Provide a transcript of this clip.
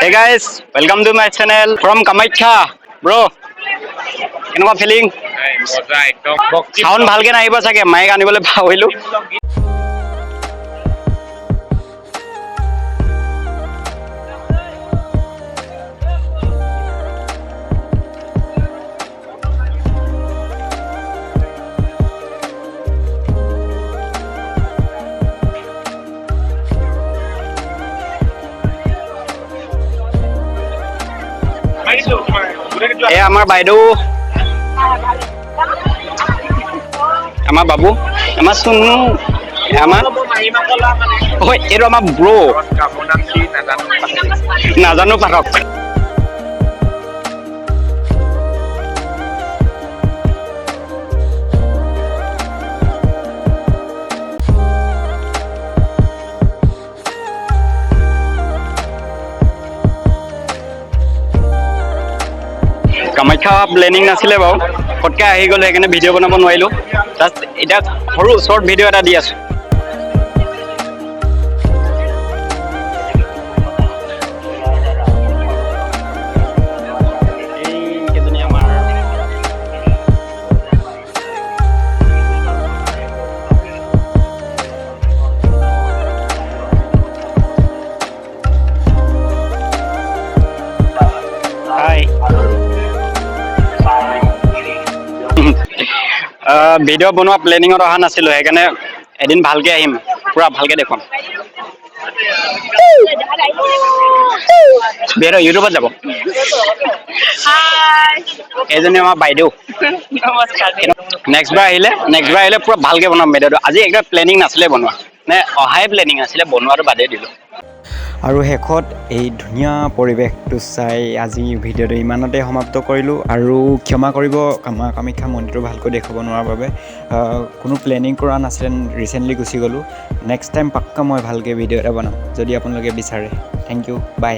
Hey guys, welcome to my channel from Kamakhya. Bro, কেনেকুৱা feeling? মজা একদম sound ভালকে নাহিব চাগে, মাইক আনিবলৈ পাহৰিলোঁ। এই আমাৰ বাইদেউ, আমাৰ বাবু, আমাৰ চুনু, আমাৰ এইটো আমাৰ ব্ৰ নাজানো পাঠক। কামাখ্যা প্লেনিং নাছিলে বাৰু, ফটকৈ আহি গ'লো সেইকাৰণে ভিডিঅ' বনাব নোৱাৰিলোঁ। জাষ্ট এতিয়া সৰু শ্বৰ্ট ভিডিঅ' এটা দি আছোঁ। এইকেইজনী আমাৰ হাই। ভিডিঅ' বনোৱা প্লেনিঙত অহা নাছিলোঁ, সেইকাৰণে এদিন ভালকৈ আহিম, পূৰা ভালকৈ দেখুৱাম। বেৰ ইউটিউবত যাব। এইজনী আমাৰ বাইদেউ। নেক্সট বাৰ আহিলে পূৰা ভালকৈ বনাম ভিডিঅ'টো। আজি একদম প্লেনিং নাছিলে বনোৱা, নে অহাই প্লেনিং আছিলে, বনোৱাটো বাদেই দিলোঁ। আৰু শেষত এই ধুনীয়া পৰিৱেশটো চাই আজি ভিডিঅ'টো ইমানতে সমাপ্ত কৰিলোঁ। আৰু ক্ষমা কৰিব আমাৰ কামাখ্যা মন্দিৰটো ভালকৈ দেখুৱাব নোৱাৰাৰ বাবে। কোনো প্লেনিং কৰা নাছিলে, ৰিচেণ্টলি গুচি গ'লোঁ। নেক্সট টাইম পাক্কা মই ভালকৈ ভিডিঅ' এটা বনাম যদি আপোনালোকে বিচাৰে। থেংক ইউ, বাই।